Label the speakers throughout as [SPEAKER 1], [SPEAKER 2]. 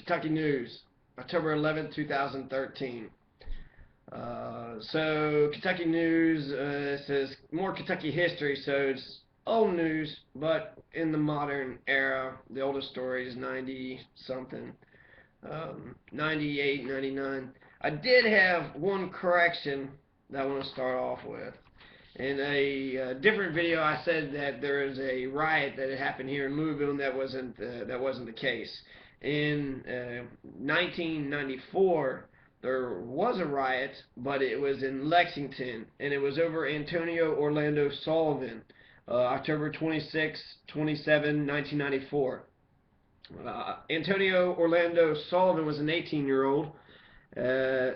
[SPEAKER 1] Kentucky News, October 11th, 2013. So Kentucky News says more Kentucky history, so it's old news, but in the modern era. The oldest story is 90 something, 98, 99. I did have one correction that I want to start off with. In a different video, I said that there is a riot that had happened here in Louisville, and that wasn't the case. In 1994, there was a riot, but it was in Lexington, and it was over Antonio Orlando Sullivan, October 26, 27, 1994. Antonio Orlando Sullivan was an 18-year-old.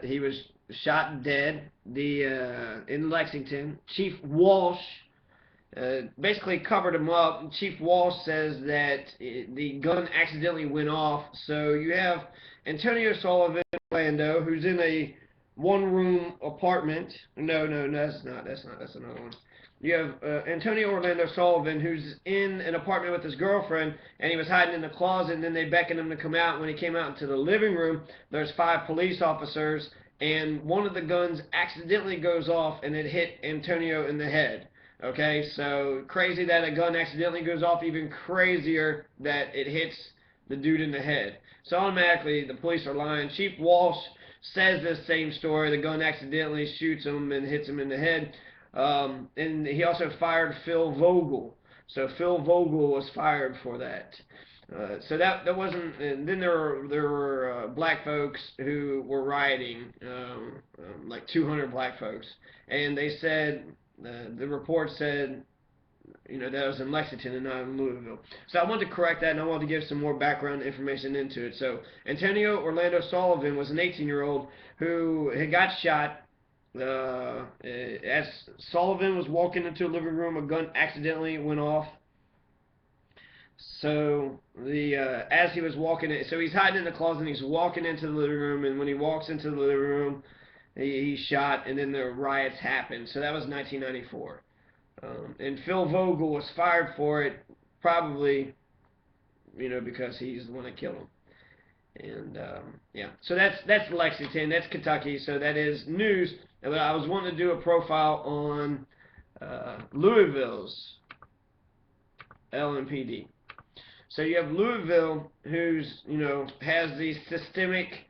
[SPEAKER 1] He was shot dead in Lexington. Chief Walsh basically covered him up. Chief Walsh says that the gun accidentally went off. So you have Antonio Sullivan, Orlando, who's in a one-room apartment. No, that's not. That's another one. You have Antonio Orlando Sullivan, who's in an apartment with his girlfriend, and he was hiding in the closet, and then they beckoned him to come out. When he came out into the living room, there's 5 police officers, and one of the guns accidentally goes off, and it hit Antonio in the head. Okay, so crazy that a gun accidentally goes off, even crazier that it hits the dude in the head. So automatically, the police are lying. Chief Walsh says this same story. The gun accidentally shoots him and hits him in the head. And he also fired Phil Vogel. So Phil Vogel was fired for that. So that wasn't. And then there were black folks who were rioting, like 200 black folks, and they said the report said, you know, that was in Lexington and not in Louisville. So I wanted to correct that, and I wanted to give some more background information into it. So Antonio Orlando Sullivan was an 18-year-old who had got shot. As Sullivan was walking into a living room, a gun accidentally went off. So as he was walking in, so he's hiding in the closet and he's walking into the living room, and when he walks into the living room, he's shot, and then the riots happened. So that was 1994. And Phil Vogel was fired for it, probably, you know, because he's the one that killed him. And yeah, so that's Lexington, that's Kentucky, so that is news. But I was wanting to do a profile on Louisville's LMPD. So you have Louisville, who's, you know, has these systemic,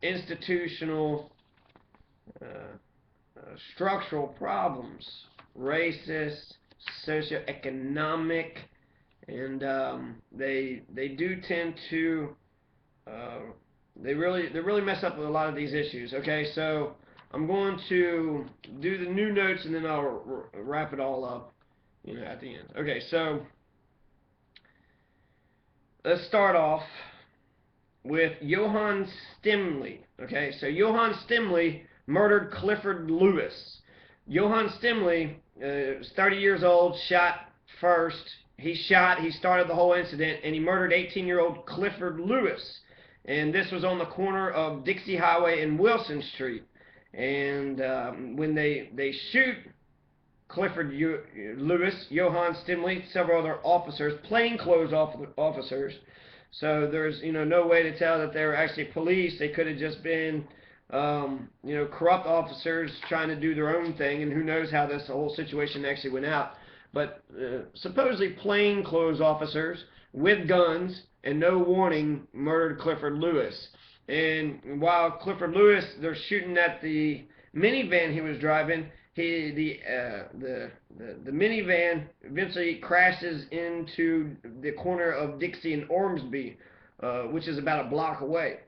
[SPEAKER 1] institutional, structural problems, racist, socioeconomic, and they do tend to they really mess up with a lot of these issues. Okay, so I'm going to do the new notes, and then I'll wrap it all up, you know, at the end. Okay, so let's start off with Johann Steimle. Okay, so Johann Steimle murdered Clifford Lewis. Johann Steimle, 30 years old, shot first. He started the whole incident, and he murdered 18-year-old Clifford Lewis. And this was on the corner of Dixie Highway and Wilson Street. And when they shoot Clifford Lewis, Johann Steimle, several other officers, plainclothes officers, so there's, you know, no way to tell that they were actually police. They could have just been, you know, corrupt officers trying to do their own thing, and who knows how this whole situation actually went out. But supposedly plainclothes officers with guns and no warning murdered Clifford Lewis. And while Clifford Lewis, they're shooting at the minivan he was driving, the minivan eventually crashes into the corner of Dixie and Ormsby, which is about a block away.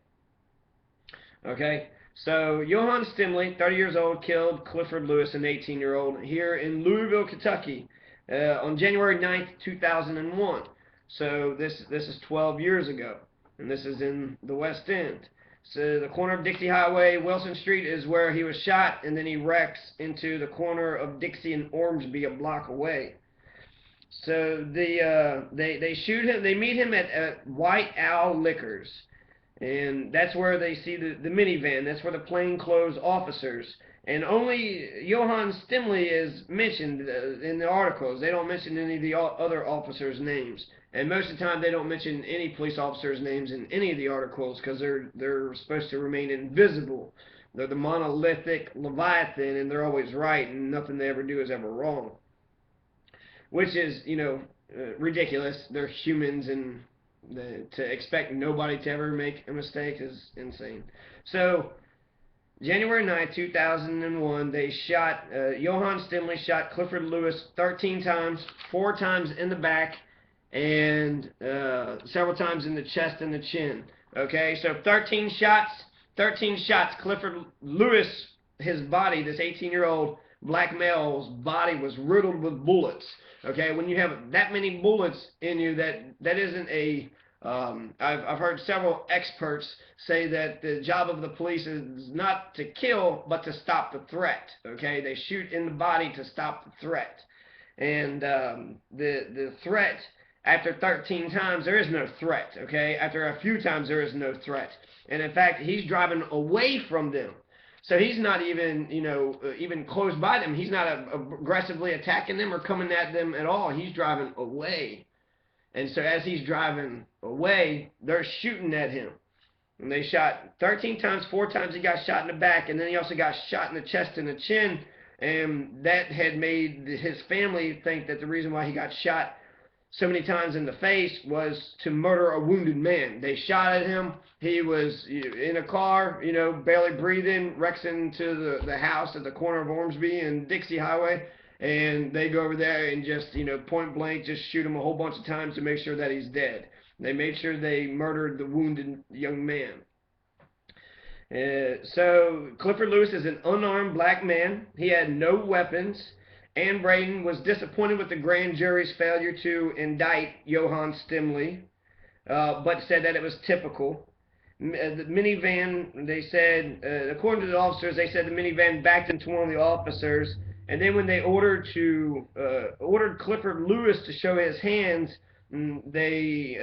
[SPEAKER 1] Okay, so Johann Steimle, 30 years old, killed Clifford Lewis, an 18-year-old, here in Louisville, Kentucky, on January 9th, 2001. So this is 12 years ago, and this is in the West End. So the corner of Dixie Highway, Wilson Street is where he was shot, and then he wrecks into the corner of Dixie and Ormsby, a block away. So they shoot him. They meet him at White Owl Liquors, and that's where they see the minivan. That's where the plainclothes officers. And only Johann Steimle is mentioned in the articles. They don't mention any of the other officers' names. And most of the time, they don't mention any police officers' names in any of the articles because they're supposed to remain invisible. They're the monolithic Leviathan, and they're always right, and nothing they ever do is ever wrong. Which is, ridiculous. They're humans, and to expect nobody to ever make a mistake is insane. So, January 9th, 2001, they shot, Johann Steimle shot Clifford Lewis 13 times, 4 times in the back, and several times in the chest and the chin. Okay, so 13 shots, Clifford Lewis, his body, this 18-year-old black male's body was riddled with bullets. Okay, when you have that many bullets in you, that isn't a I've heard several experts say that the job of the police is not to kill, but to stop the threat. Okay, they shoot in the body to stop the threat, and the threat after 13 times there is no threat. Okay, after a few times there is no threat, and in fact he's driving away from them. So he's not even, even close by them. He's not aggressively attacking them or coming at them at all. He's driving away. And so as he's driving away, they're shooting at him. And they shot 13 times, 4 times he got shot in the back, and then he also got shot in the chest and the chin. And that had made his family think that the reason why he got shot so many times in the face was to murder a wounded man. They shot at him. He was in a car, barely breathing, wrecks into the house at the corner of Ormsby and Dixie Highway. And they go over there and just, point blank, just shoot him a whole bunch of times to make sure that he's dead. They made sure they murdered the wounded young man. So Clifford Lewis is an unarmed black man. He had no weapons. Ann Braden was disappointed with the grand jury's failure to indict Johann Steimle, but said that it was typical. The minivan, they said, according to the officers, they said the minivan backed into one of the officers, and then when they ordered Clifford Lewis to show his hands, they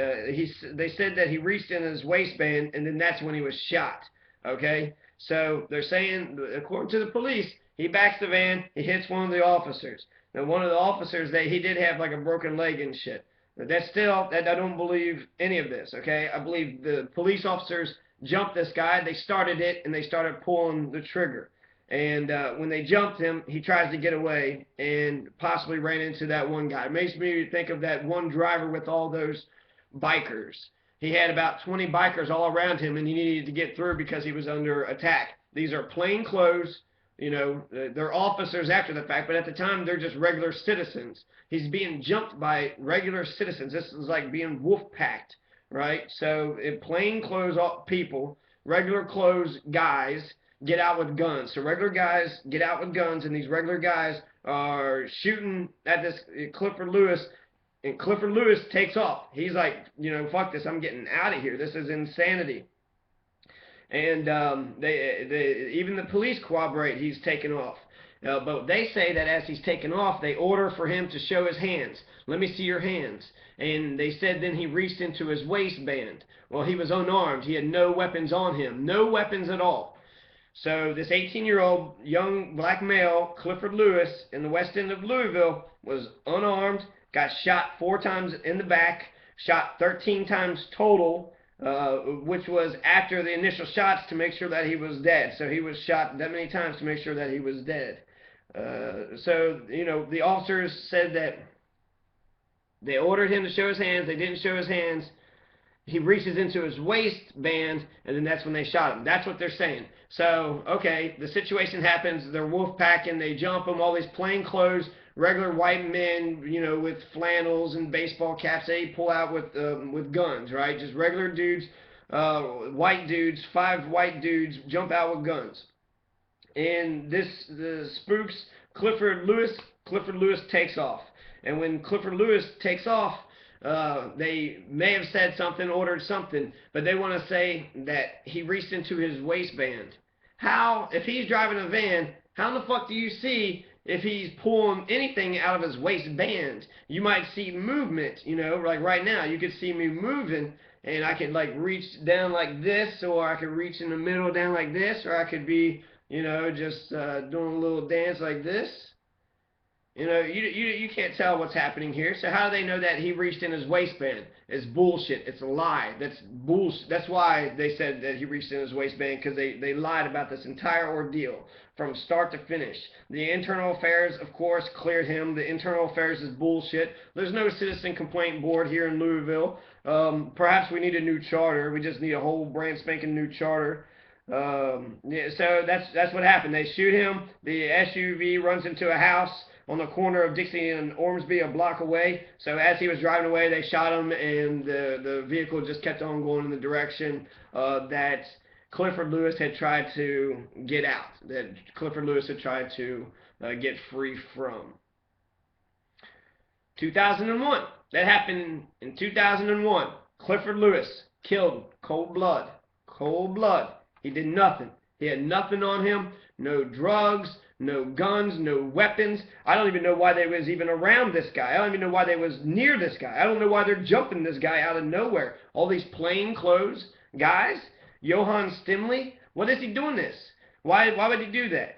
[SPEAKER 1] said that he reached in his waistband, and then that's when he was shot. Okay, so they're saying, according to the police, he backs the van, he hits one of the officers. Now, one of the officers, he did have like a broken leg and shit. But I don't believe any of this, okay? I believe the police officers jumped this guy, they started it, and they started pulling the trigger. And when they jumped him, he tries to get away and possibly ran into that one guy. It makes me think of that one driver with all those bikers. He had about 20 bikers all around him, and he needed to get through because he was under attack. These are plain clothes. They're officers after the fact, but at the time, they're just regular citizens. He's being jumped by regular citizens. This is like being wolf-packed, right? So, if plain clothes people, regular clothes guys, get out with guns. So, regular guys get out with guns, and these regular guys are shooting at this Clifford Lewis, and Clifford Lewis takes off. He's like, fuck this, I'm getting out of here. This is insanity. And even the police corroborate he's taken off. But they say that as he's taken off, they order for him to show his hands. Let me see your hands. And they said then he reached into his waistband. Well, he was unarmed. He had no weapons on him. No weapons at all. So this 18-year-old young black male, Clifford Lewis, in the west end of Louisville, was unarmed, got shot 4 times in the back, shot 13 times total, which was after the initial shots to make sure that he was dead. So he was shot that many times to make sure that he was dead. So, the officers said that they ordered him to show his hands. They didn't show his hands. He reaches into his waistband, and then that's when they shot him. That's what they're saying. So, okay, the situation happens. They're wolf packing. They jump him. All these plain clothes, regular white men, with flannels and baseball caps. They pull out with guns, right? Just regular dudes, white dudes, 5 white dudes jump out with guns. And the spooks Clifford Lewis takes off. And when Clifford Lewis takes off, they may have said something, ordered something, but they want to say that he reached into his waistband. How, if he's driving a van, how in the fuck do you see if he's pulling anything out of his waistband? You might see movement, like right now, you could see me moving, and I could like reach down like this, or I could reach in the middle down like this, or I could be you know, just doing a little dance like this. You know, you can't tell what's happening here. So how do they know that he reached in his waistband? It's bullshit. It's a lie. That's bullshit. That's why they said that he reached in his waistband, because they lied about this entire ordeal from start to finish. The internal affairs, of course, cleared him. The internal affairs is bullshit. There's no citizen complaint board here in Louisville. Perhaps we need a new charter. We just need a whole brand spanking new charter. Yeah, so that's what happened. They shoot him. The SUV runs into a house on the corner of Dixie and Ormsby, a block away. So as he was driving away, they shot him, and the vehicle just kept on going in the direction that Clifford Lewis had tried to get out, that Clifford Lewis had tried to get free from. 2001. That happened in 2001. Clifford Lewis killed cold blood. Cold blood. He did nothing. He had nothing on him. No drugs, no guns, no weapons. I don't even know why they was even around this guy. I don't even know why they was near this guy. I don't know why they're jumping this guy out of nowhere. All these plain clothes guys. Johann Steimle. What is he doing this? Why would he do that?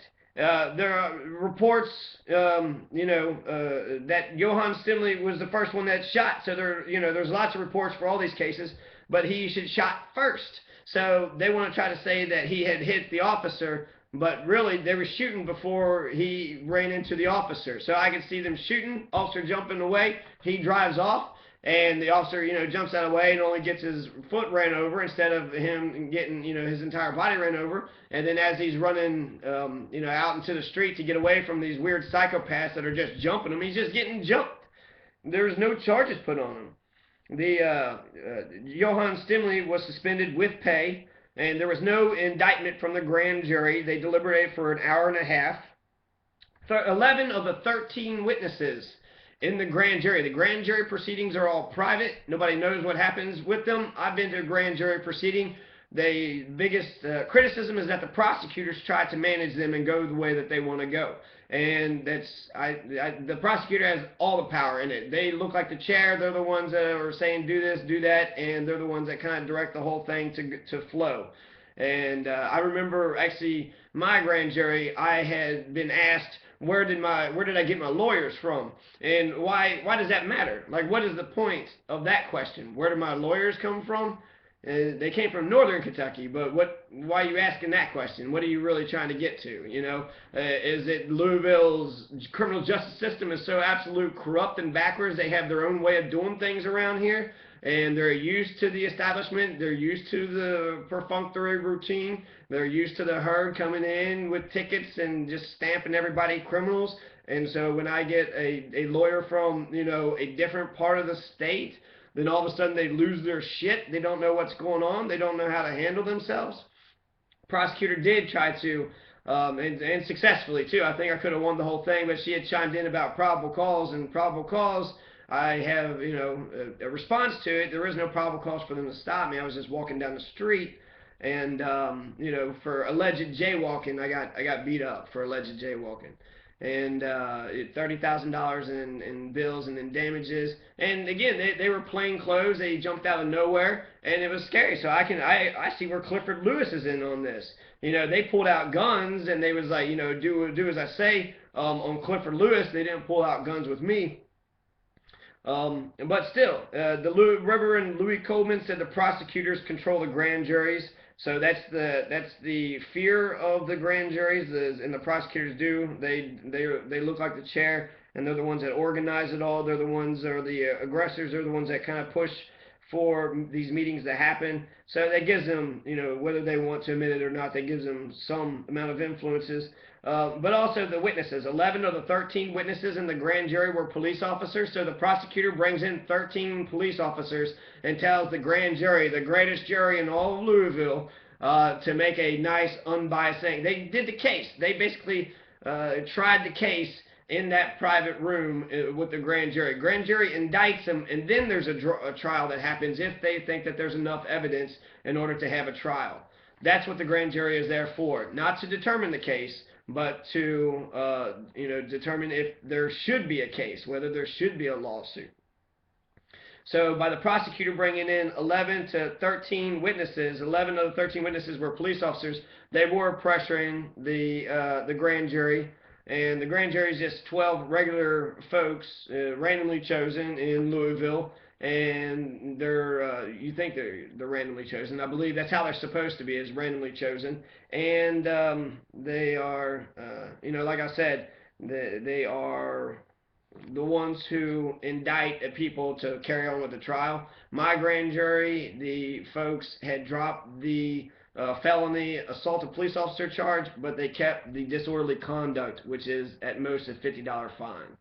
[SPEAKER 1] There are reports, that Johann Steimle was the first one that shot. So there's lots of reports for all these cases, but he should shot first. So they want to try to say that he had hit the officer, but really they were shooting before he ran into the officer. So I can see them shooting, officer jumping away, he drives off, and the officer, jumps out of the way and only gets his foot ran over instead of him getting, his entire body ran over. And then as he's running, out into the street to get away from these weird psychopaths that are just jumping him, he's just getting jumped. There's no charges put on him. The Johann Steimle was suspended with pay, and there was no indictment from the grand jury. They deliberated for an hour and a half. 11 of the 13 witnesses in the grand jury. The grand jury proceedings are all private. Nobody knows what happens with them. I've been to a grand jury proceeding. The biggest criticism is that the prosecutors try to manage them and go the way that they want to go. And the prosecutor has all the power in it. They look like the chair. They're the ones that are saying do this, do that, and they're the ones that kind of direct the whole thing to flow. And I remember actually my grand jury, I had been asked, where did I get my lawyers from? And why does that matter? Like, what is the point of that question? Where did my lawyers come from? They came from northern Kentucky, but why are you asking that question? What are you really trying to get to? Is it Louisville's criminal justice system is so absolute corrupt and backwards, they have their own way of doing things around here, and they're used to the establishment, they're used to the perfunctory routine, they're used to the herd coming in with tickets and just stamping everybody criminals. And so when I get a lawyer from, a different part of the state, then all of a sudden they lose their shit. They don't know what's going on. They don't know how to handle themselves. Prosecutor did try to, and successfully too. I think I could have won the whole thing, but she had chimed in about probable cause, and probable cause, I have, a response to it. There is no probable cause for them to stop me. I was just walking down the street, and, for alleged jaywalking, I got beat up for alleged jaywalking. And $30,000 in bills and in damages. And again, they were plain clothes. They jumped out of nowhere, and it was scary. So I see where Clifford Lewis is in on this. They pulled out guns, and they was like, do as I say. On Clifford Lewis, they didn't pull out guns with me. But still, the Reverend Louis Coleman said the prosecutors control the grand juries. So that's the fear of the grand juries, and the prosecutors do. They look like the chair, and they're the ones that organize it all. They're the ones that are the aggressors. They're the ones that kind of push for these meetings to happen. So that gives them, whether they want to admit it or not, that gives them some amount of influences. But also the witnesses. 11 of the 13 witnesses in the grand jury were police officers. So the prosecutor brings in 13 police officers and tells the grand jury, the greatest jury in all of Louisville, to make a nice, unbiased thing. They did the case. They basically tried the case in that private room with the grand jury. Grand jury indicts them, and then there's a trial that happens if they think that there's enough evidence in order to have a trial. That's what the grand jury is there for, not to determine the case, but to determine if there should be a case, whether there should be a lawsuit. So by the prosecutor bringing in 11 to 13 witnesses, 11 of the 13 witnesses were police officers. They were pressuring the grand jury, and the grand jury is just 12 regular folks randomly chosen in Louisville, and they're you think they're randomly chosen. I believe that's how they're supposed to be, is randomly chosen, and they are like I said, they are the ones who indict people to carry on with the trial. My grand jury, the folks had dropped the felony assault of police officer charge, but they kept the disorderly conduct, which is at most a $50 fine.